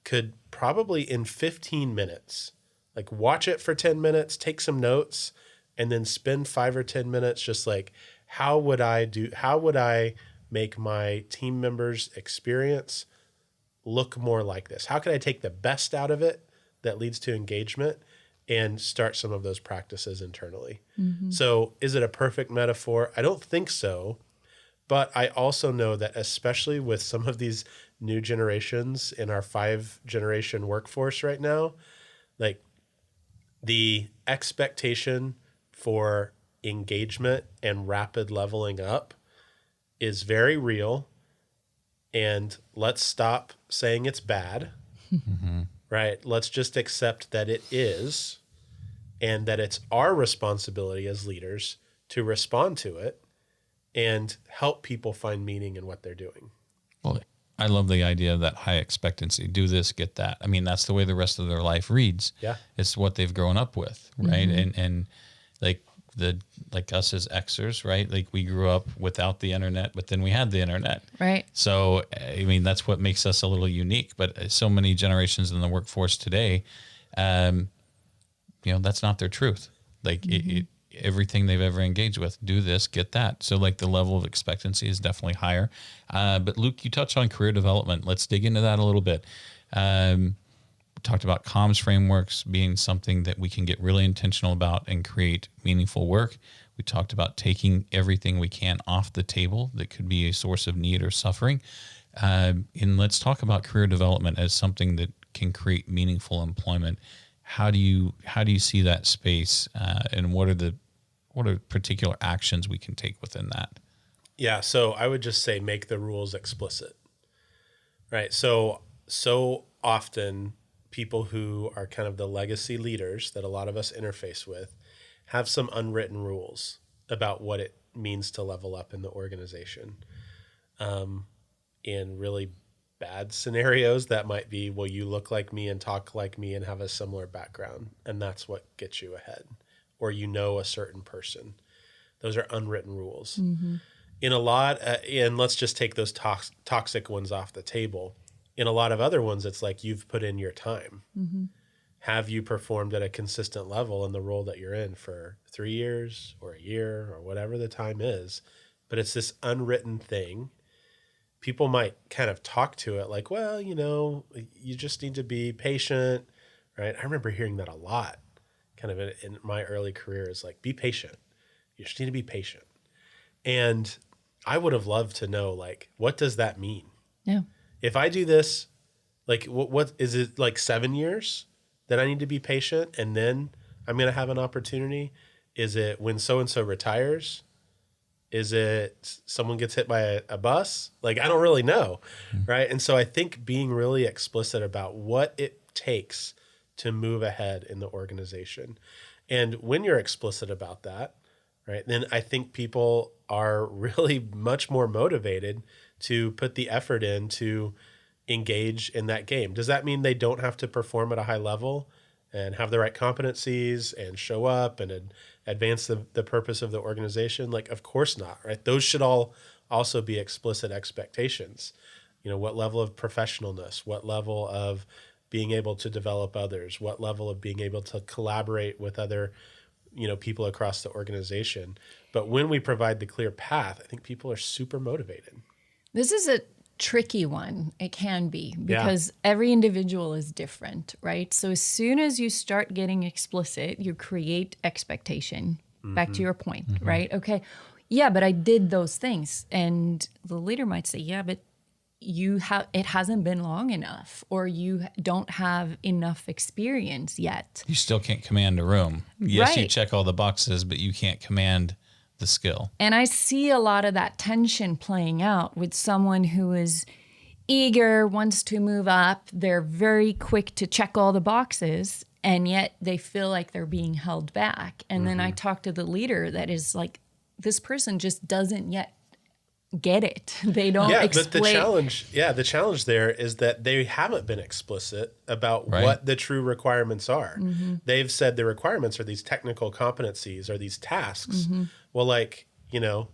Speaker 1: could probably in 15 minutes, like watch it for 10 minutes, take some notes, and then spend 5 or 10 minutes just like, how would I make my team members' experience look more like this? How can I take the best out of it that leads to engagement and start some of those practices internally? Mm-hmm. So is it a perfect metaphor? I don't think so. But I also know that especially with some of these new generations in our 5-generation workforce right now, like the expectation for engagement and rapid leveling up is very real. And let's stop saying it's bad, mm-hmm. right? Let's just accept that it is, and that it's our responsibility as leaders to respond to it and help people find meaning in what they're doing.
Speaker 4: Well, I love the idea of that high expectancy. Do this, get that. I mean, that's the way the rest of their life reads.
Speaker 1: Yeah.
Speaker 4: It's what they've grown up with, right?
Speaker 3: Mm-hmm.
Speaker 4: And like us as Xers, right? Like we grew up without the internet, but then we had the internet.
Speaker 3: Right.
Speaker 4: So, I mean, that's what makes us a little unique. But so many generations in the workforce today, that's not their truth. Like mm-hmm. Everything they've ever engaged with, do this, get that. So like the level of expectancy is definitely higher. But Luke, you touched on career development. Let's dig into that a little bit. We talked about comms frameworks being something that we can get really intentional about and create meaningful work. We talked about taking everything we can off the table that could be a source of need or suffering. And let's talk about career development as something that can create meaningful employment. How do you see that space, and what are particular actions we can take within that?
Speaker 1: Yeah, so I would just say make the rules explicit, right? So often people who are kind of the legacy leaders that a lot of us interface with have some unwritten rules about what it means to level up in the organization. In really bad scenarios, that might be, well, you look like me and talk like me and have a similar background, and that's what gets you ahead. Or a certain person. Those are unwritten rules. Mm-hmm. In a lot, and let's just take those toxic ones off the table. In a lot of other ones, it's like you've put in your time. Mm-hmm. Have you performed at a consistent level in the role that you're in for 3 years or a year or whatever the time is? But it's this unwritten thing. People might kind of talk to it like, well, you just need to be patient, right? I remember hearing that a lot. Kind of in my early career is like, be patient. You just need to be patient. And I would have loved to know, like, what does that mean?
Speaker 3: Yeah.
Speaker 1: If I do this, like, what is it, like 7 years that I need to be patient and then I'm going to have an opportunity? Is it when so-and-so retires? Is it someone gets hit by a bus? Like, I don't really know, right? And so I think being really explicit about what it takes to move ahead in the organization. And when you're explicit about that, right, then I think people are really much more motivated to put the effort in to engage in that game. Does that mean they don't have to perform at a high level and have the right competencies and show up and advance the purpose of the organization? Like, of course not, right? Those should all also be explicit expectations. You know, what level of professionalness, what level of being able to develop others, what level of being able to collaborate with other, you know, people across the organization. But when we provide the clear path, I think people are super motivated.
Speaker 3: This is a tricky one. It can be because every individual is different, right? So as soon as you start getting explicit, you create expectation. Back to your point, right? Okay, yeah, but I did those things. And the leader might say, yeah, but it hasn't been long enough, or you don't have enough experience yet.
Speaker 4: You still can't command a room. Yes, you
Speaker 3: Right.
Speaker 4: check all the boxes, but you can't command the skill.
Speaker 3: And I see a lot of that tension playing out with someone who is eager, wants to move up. They're very quick to check all the boxes, and yet they feel like they're being held back. And then I talk to the leader that is like, this person just doesn't yet get it. They don't explain.
Speaker 1: But the challenge there is that they haven't been explicit about what the true requirements are. They've said the requirements are these technical competencies or these tasks. Well, like, you know,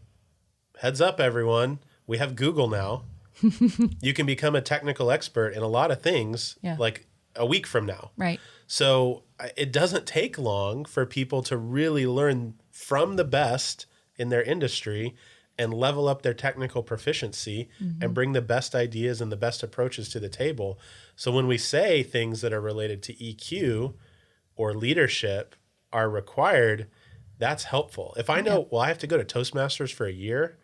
Speaker 1: heads up, everyone, we have Google now. You can become a technical expert in a lot of things like a week from now.
Speaker 3: Right.
Speaker 1: So it doesn't take long for people to really learn from the best in their industry and level up their technical proficiency and bring the best ideas and the best approaches to the table. So when we say things that are related to EQ or leadership are required, that's helpful. If I know, well, I have to go to Toastmasters for a year,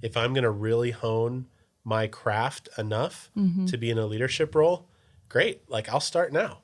Speaker 1: if I'm going to really hone my craft enough to be in a leadership role, great. Like, I'll start now.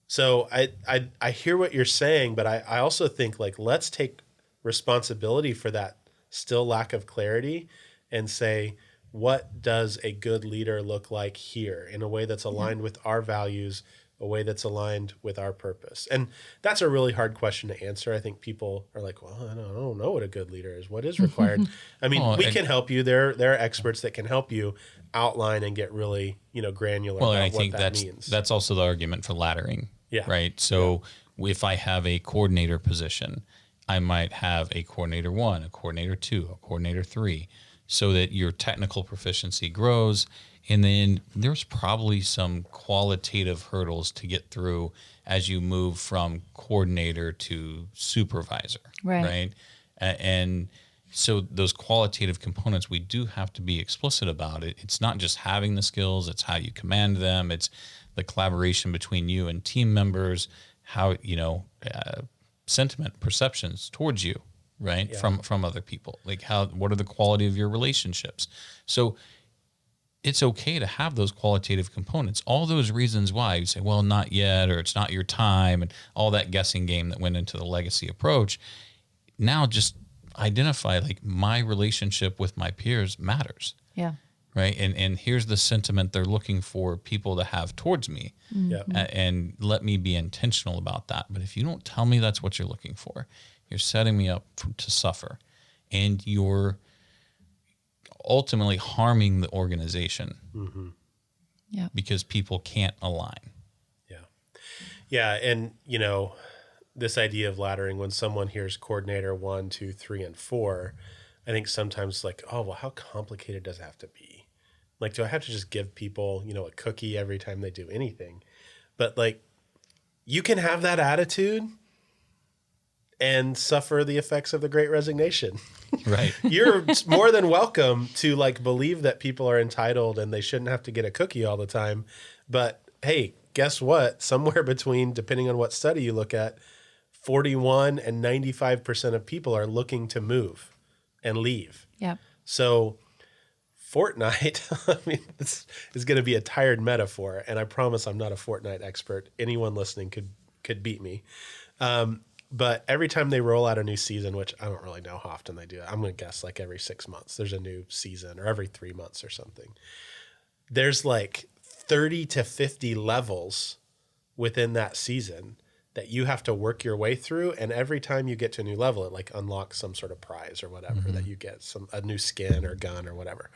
Speaker 1: So I hear what you're saying, but I also think, like, let's take responsibility for that still lack of clarity and say, what does a good leader look like here in a way that's aligned with our values, a way that's aligned with our purpose? And that's a really hard question to answer. I think people are like, well, I don't know what a good leader is. What is required? I mean, we can help you. There are experts that can help you outline and get really, you know, granular
Speaker 4: Well,
Speaker 1: about
Speaker 4: and I
Speaker 1: what
Speaker 4: think
Speaker 1: that means.
Speaker 4: that's also the argument for laddering. Right. So if I have a coordinator position, I might have a coordinator 1, a coordinator 2, a coordinator 3, so that your technical proficiency grows. And then there's probably some qualitative hurdles to get through as you move from coordinator to supervisor. Right. And so those qualitative components, we do have to be explicit about it. It's not just having the skills, it's how you command them. It's the collaboration between you and team members, how, you know, sentiment, perceptions towards you, right? From other people. Like, what are the quality of your relationships? So it's okay to have those qualitative components. All those reasons why you say, well, not yet, or it's not your time, and all that guessing game that went into the legacy approach. Now just identify, like, my relationship with my peers matters.
Speaker 3: Yeah.
Speaker 4: Right. And here's the sentiment they're looking for people to have towards me. And let me be intentional about that. But if you don't tell me that's what you're looking for, you're setting me up to suffer. And you're ultimately harming the organization because people can't align.
Speaker 1: Yeah. And, you know, this idea of laddering, when someone hears coordinator 1, 2, 3, and 4, I think sometimes, like, oh, well, how complicated does it have to be? Like, do I have to just give people, you know, a cookie every time they do anything? But, like, you can have that attitude and suffer the effects of the Great Resignation.
Speaker 4: Right.
Speaker 1: You're more than welcome to, like, believe that people are entitled and they shouldn't have to get a cookie all the time. But hey, guess what? Somewhere between, depending on what study you look at, 41 and 95% of people are looking to move and leave.
Speaker 3: Yeah.
Speaker 1: So Fortnite, I mean, this is going to be a tired metaphor, and I promise I'm not a Fortnite expert. Anyone listening could beat me. But every time they roll out a new season, which I don't really know how often they do it, I'm going to guess like every 6 months, there's a new season, or every 3 months or something. There's like 30 to 50 levels within that season that you have to work your way through. And every time you get to a new level, it like unlocks some sort of prize or whatever that you get, a new skin or gun or whatever.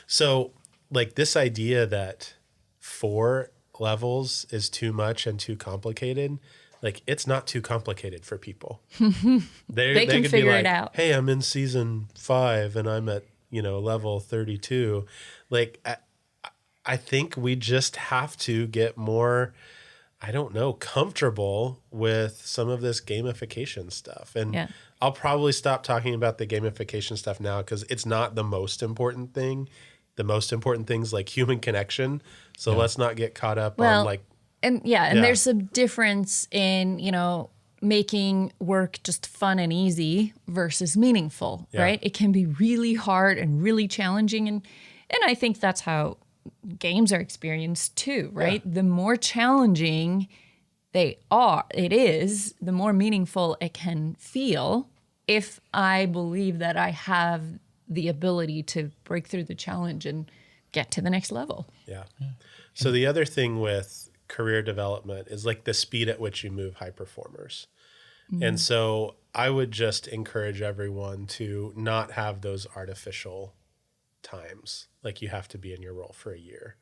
Speaker 1: So like this idea that 4 levels is too much and too complicated, like it's not too complicated for people. They
Speaker 3: can
Speaker 1: could
Speaker 3: figure
Speaker 1: be like,
Speaker 3: it out.
Speaker 1: hey, I'm in season 5 and I'm at, level 32. Like, I think we just have to get more, I don't know, comfortable with some of this gamification stuff. And I'll probably stop talking about the gamification stuff now because it's not the most important thing. The most important thing's like human connection. So let's not get caught up on like.
Speaker 3: And there's a difference in, making work just fun and easy versus meaningful, right? It can be really hard and really challenging. And I think that's how games are experienced too, right? The more challenging it is, the more meaningful it can feel if I believe that I have the ability to break through the challenge and get to the next level.
Speaker 1: Yeah. So the other thing with career development is like the speed at which you move high performers. And so I would just encourage everyone to not have those artificial times. Like you have to be in your role for a year.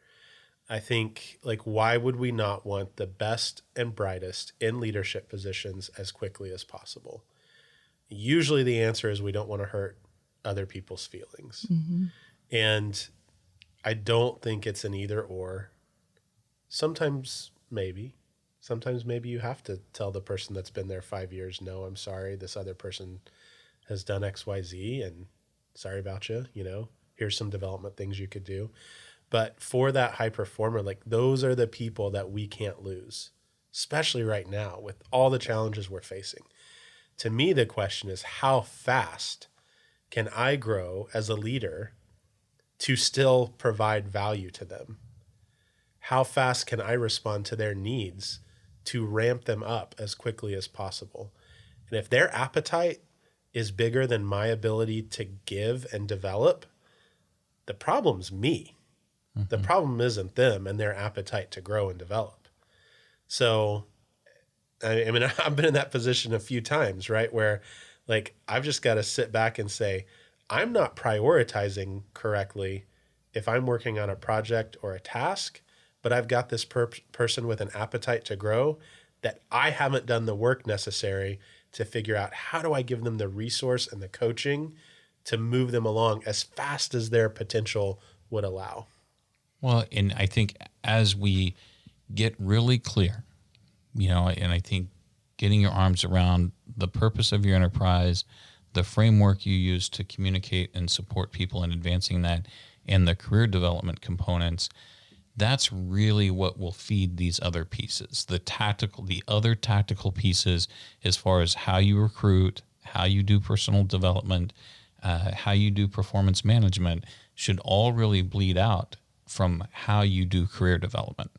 Speaker 1: I think like, why would we not want the best and brightest in leadership positions as quickly as possible? Usually the answer is we don't want to hurt other people's feelings. And I don't think it's an either or. Sometimes maybe you have to tell the person that's been there 5 years, no, I'm sorry, this other person has done X, Y, Z, and sorry about you, here's some development things you could do. But for that high performer, like those are the people that we can't lose, especially right now with all the challenges we're facing. To me, the question is, how fast can I grow as a leader to still provide value to them? How fast can I respond to their needs to ramp them up as quickly as possible? And if their appetite is bigger than my ability to give and develop, the problem's me. The problem isn't them and their appetite to grow and develop. So, I mean, I've been in that position a few times, right? Where like, I've just got to sit back and say, I'm not prioritizing correctly if I'm working on a project or a task, but I've got this person with an appetite to grow that I haven't done the work necessary to figure out how do I give them the resource and the coaching to move them along as fast as their potential would allow.
Speaker 4: Well, and I think as we get really clear, and I think getting your arms around the purpose of your enterprise, the framework you use to communicate and support people in advancing that, and the career development components, that's really what will feed these other pieces. The other tactical pieces as far as how you recruit, how you do personal development, how you do performance management should all really bleed out from how you do career development.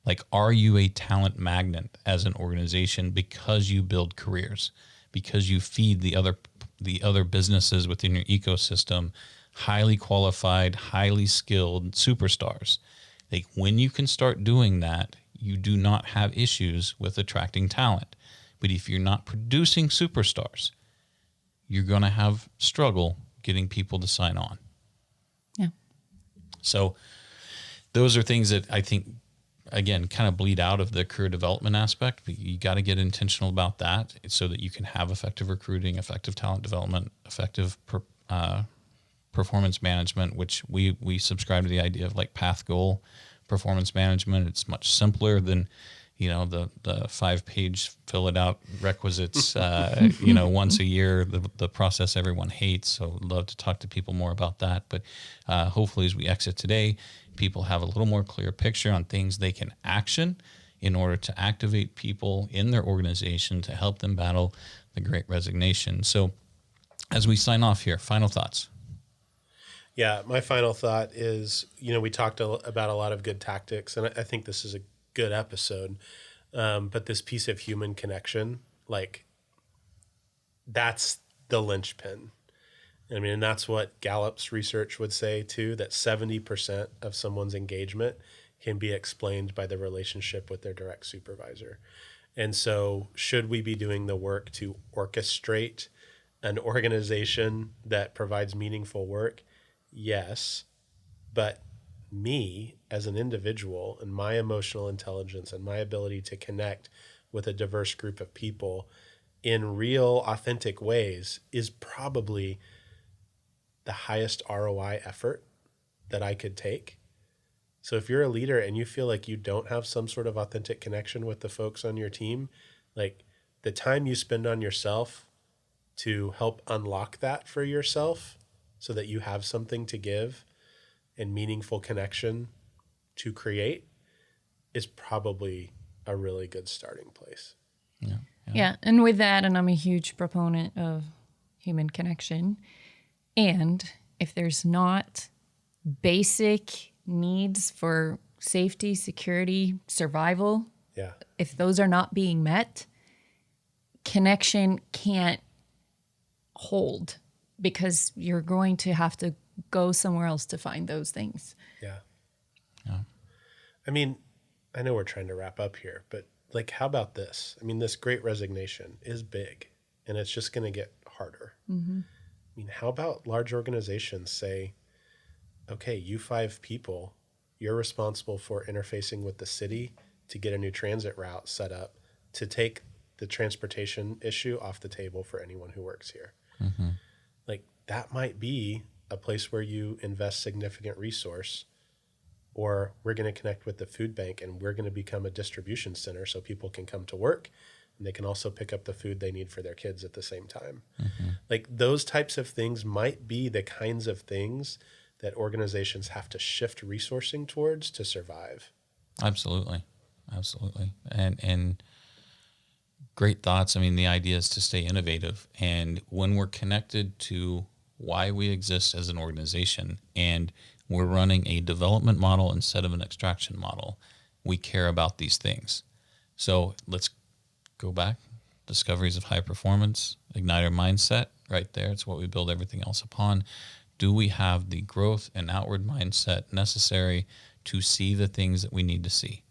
Speaker 4: Like, are you a talent magnet as an organization because you build careers, because you feed the other businesses within your ecosystem highly qualified, highly skilled superstars? Like, when you can start doing that, you do not have issues with attracting talent. But if you're not producing superstars, you're going to have struggle getting people to sign on.
Speaker 3: Yeah.
Speaker 4: So those are things that I think, again, kind of bleed out of the career development aspect. But you got to get intentional about that so that you can have effective recruiting, effective talent development, effective performance management, which we subscribe to the idea of like path goal performance management. It's much simpler than, the 5-page fill it out requisites, once a year, the process everyone hates. So I'd love to talk to people more about that. But hopefully as we exit today, people have a little more clear picture on things they can action in order to activate people in their organization to help them battle the Great Resignation. So as we sign off here, final thoughts.
Speaker 1: Yeah, my final thought is, we talked about a lot of good tactics, and I think this is a good episode. But this piece of human connection, like that's the linchpin. I mean, and that's what Gallup's research would say too, that 70% of someone's engagement can be explained by the relationship with their direct supervisor. And so should we be doing the work to orchestrate an organization that provides meaningful work? Yes. But me as an individual and my emotional intelligence and my ability to connect with a diverse group of people in real, authentic ways is probably the highest ROI effort that I could take. So if you're a leader and you feel like you don't have some sort of authentic connection with the folks on your team, like the time you spend on yourself to help unlock that for yourself so that you have something to give and meaningful connection to create is probably a really good starting place.
Speaker 3: Yeah. And with that, and I'm a huge proponent of human connection. And if there's not basic needs for safety, security, survival, if those are not being met, connection can't hold because you're going to have to go somewhere else to find those things.
Speaker 1: Yeah. I mean, I know we're trying to wrap up here, but like, how about this? I mean, this Great Resignation is big and it's just going to get harder. Mm-hmm. I mean, how about large organizations say, okay, you 5 people, you're responsible for interfacing with the city to get a new transit route set up to take the transportation issue off the table for anyone who works here. Mm-hmm. Like, that might be a place where you invest significant resource, or we're going to connect with the food bank and we're going to become a distribution center so people can come to work and they can also pick up the food they need for their kids at the same time. Mm-hmm. Like, those types of things might be the kinds of things that organizations have to shift resourcing towards to survive.
Speaker 4: Absolutely. And great thoughts. I mean, the idea is to stay innovative. And when we're connected to why we exist as an organization and we're running a development model instead of an extraction model, we care about these things. So let's go back. Discoveries of high performance, igniter mindset, right there. It's what we build everything else upon. Do we have the growth and outward mindset necessary to see the things that we need to see?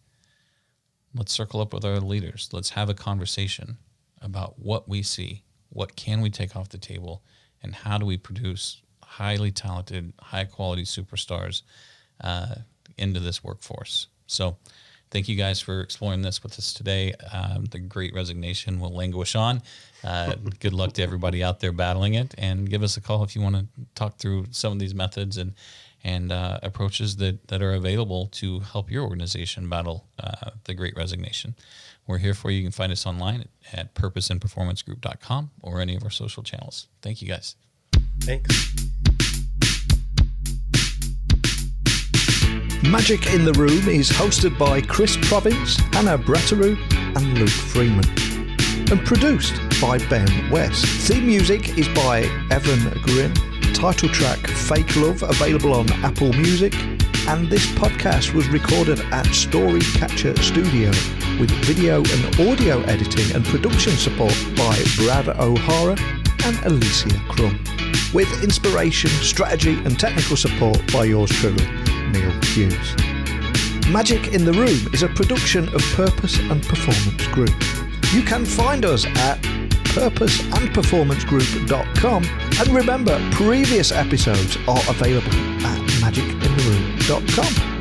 Speaker 4: Let's circle up with our leaders. Let's have a conversation about what we see, what can we take off the table, and how do we produce highly talented, high-quality superstars into this workforce. So thank you guys for exploring this with us today. The Great Resignation will languish on. Good luck to everybody out there battling it, and give us a call if you want to talk through some of these methods and approaches that are available to help your organization battle the Great Resignation. We're here for you. You can find us online at purposeandperformancegroup.com or any of our social channels. Thank you, guys.
Speaker 1: Thanks.
Speaker 2: Magic in the Room is hosted by Chris Province, Hannah Bratteroo and Luke Freeman, and produced by Ben West. Theme music is by Evan Grimm. Title track Fake Love available on Apple Music, and this podcast was recorded at Storycatcher Studio with video and audio editing and production support by Brad O'Hara and Alicia Crum, with inspiration, strategy and technical support by yours truly, Neil Hughes. Magic in the Room is a production of Purpose and Performance Group. You can find us at purposeandperformancegroup.com, and remember, previous episodes are available at magicintheroom.com.